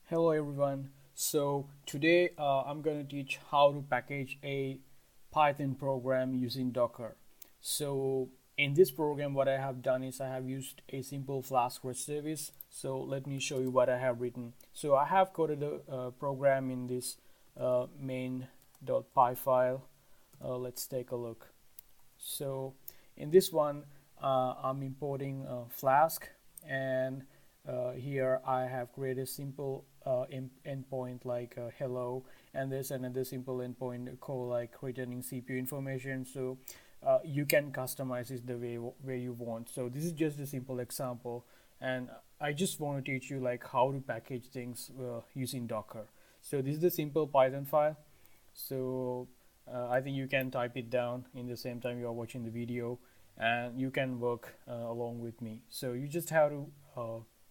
Hello everyone. So today I'm going to teach how to package a Python program using Docker. So in this program what I have done is I have used a simple Flask REST service. So let me show you what I have written. So I have coded a program in this main.py file. Let's take a look. So in this one I'm importing Flask, and here I have created a simple endpoint like hello, and there's another simple endpoint called like returning CPU information. So you can customize it the way you want. So this is just a simple example, and I just want to teach you like how to package things using Docker. So this is the simple Python file. So I think you can type it down in the same time you are watching the video, and you can work along with me. So you just have to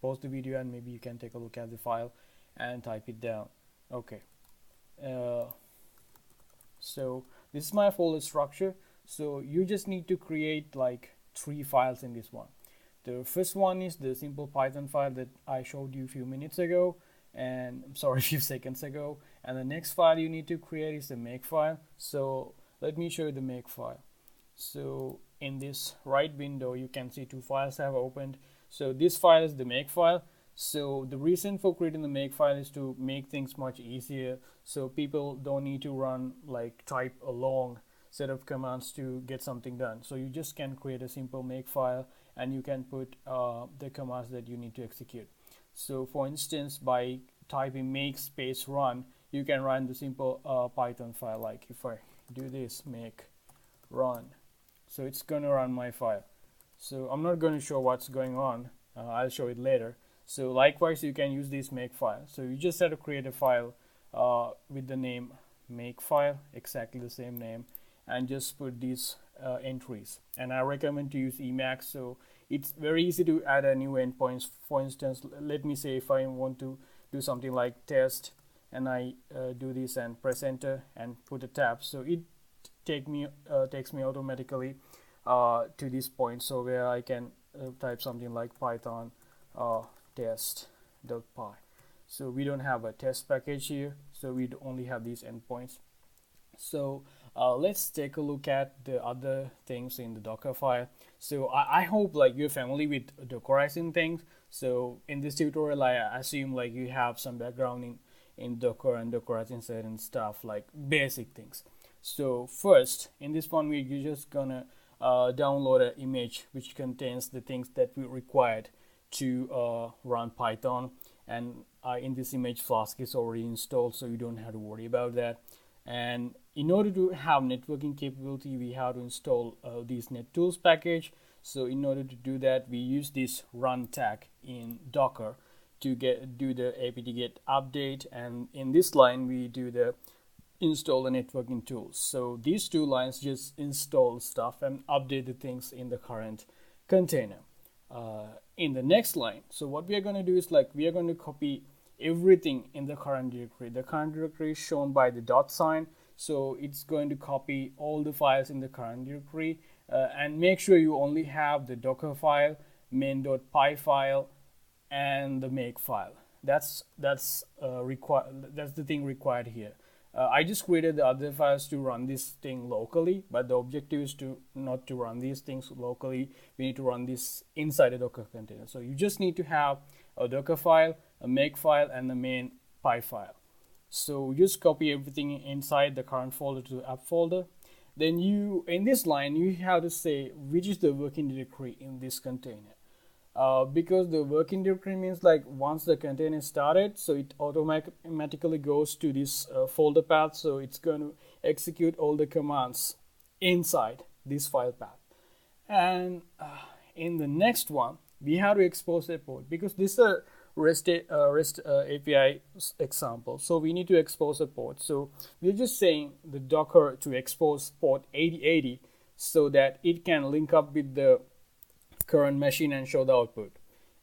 pause the video and maybe you can take a look at the file and type it down. Okay. Uh, so this is my folder structure. So you just need to create like 3 files in this one. The first one is the simple Python file that I showed you a few minutes ago, and I'm sorry, a few seconds ago. And the next file you need to create is the makefile. So let me show you the makefile. So in this right window you can see 2 files I have opened. So this file is the makefile. So the reason for creating the makefile is to make things much easier, so people don't need to run like type a long set of commands to get something done. So you just can create a simple makefile and you can put the commands that you need to execute. So for instance, by typing make space run, you can run the simple Python file. Like if I do this make run, so it's gonna run my file. So I'm not going to show what's going on, I'll show it later. So likewise you can use this makefile. So you just have to create a file with the name makefile, exactly the same name, and just put these entries. And I recommend to use Emacs, so it's very easy to add a new endpoints. For instance, let me say if I want to do something like test, and I do this and press enter and put a tab, so it takes me automatically to this point, so where I can type something like python test.py. So we don't have a test package here, so we only have these endpoints. So let's take a look at the other things in the Docker file. So I hope like you're familiar with Dockerizing things. So in this tutorial I assume like you have some background in Docker and Dockerizing certain stuff, like basic things. So first in this one we're just gonna download an image which contains the things that we required to run Python, and in this image Flask is already installed, so you don't have to worry about that. And in order to have networking capability we have to install this NetTools package. So in order to do that we use this run tag in Docker to do the apt-get update, and in this line we do the install the networking tools. So these 2 lines just install stuff and update the things in the current container. In the next line, so what we are going to do is like we are going to copy everything in the current directory. The current directory is shown by the dot sign, so it's going to copy all the files in the current directory, and make sure you only have the Docker file, main.py file, and the make file. That's the thing required here. I just created the other files to run this thing locally, but the objective is not to run these things locally. We need to run this inside a Docker container. So you just need to have a Docker file, a make file, and the main py file. So just copy everything inside the current folder to the app folder. Then in this line you have to say which is the working directory in this container. Because the working directory means like once the container is started, so it automatically goes to this folder path, so it's going to execute all the commands inside this file path. And in the next one we have to expose a port, because this is a REST API example, so we need to expose a port. So we're just saying the Docker to expose port 8080 so that it can link up with the current machine and show the output.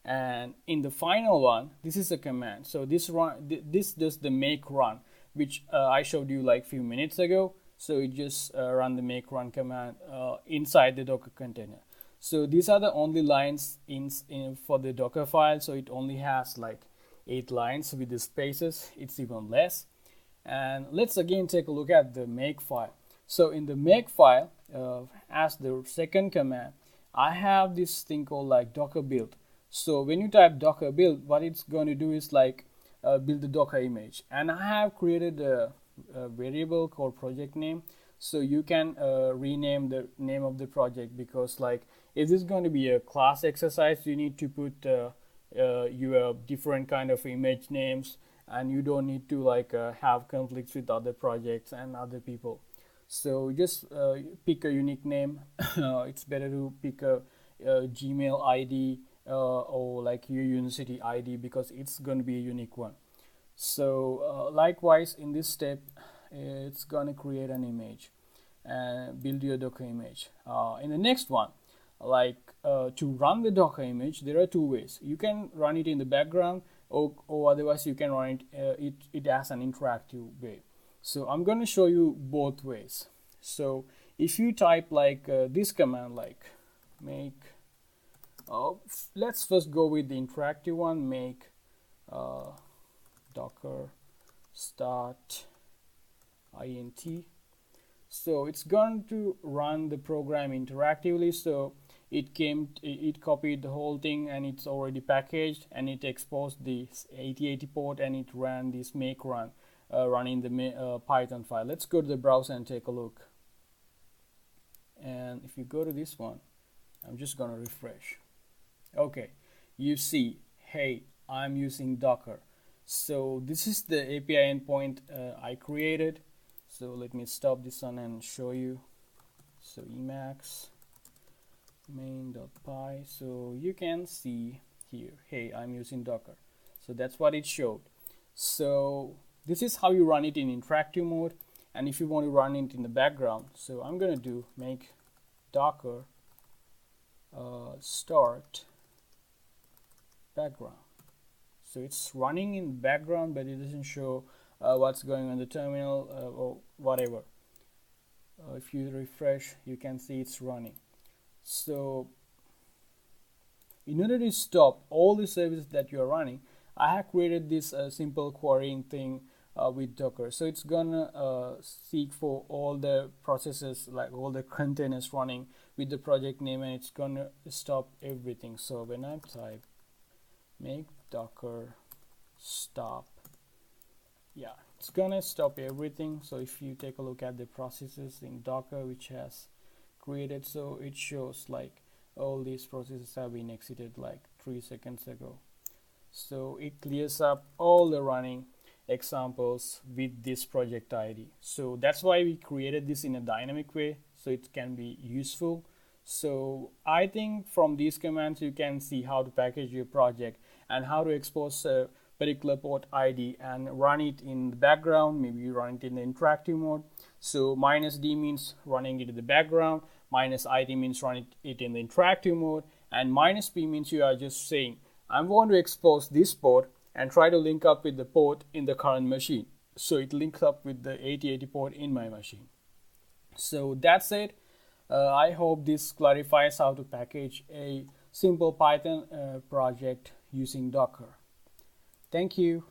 And in the final one, this is a command. So this does the make run, which I showed you like few minutes ago. So it just run the make run command inside the Docker container. So these are the only lines in for the Docker file. So it only has like 8 lines. With the spaces, it's even less. And let's again take a look at the makefile. So in the makefile, as the second command, I have this thing called like Docker build. So when you type Docker build, what it's going to do is like build the Docker image. And I have created a variable called project name. So you can rename the name of the project, because like if this is going to be a class exercise, you need to put your different kind of image names, and you don't need to like have conflicts with other projects and other people. So just pick a unique name. It's better to pick a Gmail ID or like your university ID, because it's going to be a unique one. So likewise in this step, it's going to create an image and build your Docker image. In the next one, like to run the Docker image, there are two ways. You can run it in the background, or otherwise you can run it as an interactive way. So I'm going to show you both ways. So if you type like this command, like make, let's first go with the interactive one, make docker start int. So it's going to run the program interactively. So it copied the whole thing, and it's already packaged, and it exposed the 8080 port, and it ran this make run running the Python file. Let's go to the browser and take a look. And if you go to this one, I'm just gonna refresh. Okay, you see, hey, I'm using Docker. So this is the API endpoint I created. So let me stop this one and show you. So Emacs main.py. So you can see here, hey, I'm using Docker. So that's what it showed. So this is how you run it in interactive mode. And if you want to run it in the background, so I'm going to do make docker start background. So it's running in background, but it doesn't show what's going on the terminal or whatever. If you refresh, you can see it's running. So in order to stop all the services that you're running, I have created this simple querying thing with Docker. So it's gonna seek for all the processes, like all the containers running with the project name, and it's gonna stop everything. So when I type make docker stop, yeah, it's gonna stop everything. So if you take a look at the processes in Docker which has created, so it shows like all these processes have been exited like 3 seconds ago. So it clears up all the running examples with this project ID. So that's why we created this in a dynamic way, so it can be useful. So I think from these commands you can see how to package your project and how to expose a particular port ID and run it in the background. Maybe you run it in the interactive mode. So -d means running it in the background, -id means running it in the interactive mode, and -p means you are just saying, I'm going to expose this port and try to link up with the port in the current machine. So it links up with the 8080 port in my machine. So that's it. I hope this clarifies how to package a simple Python project using Docker. Thank you.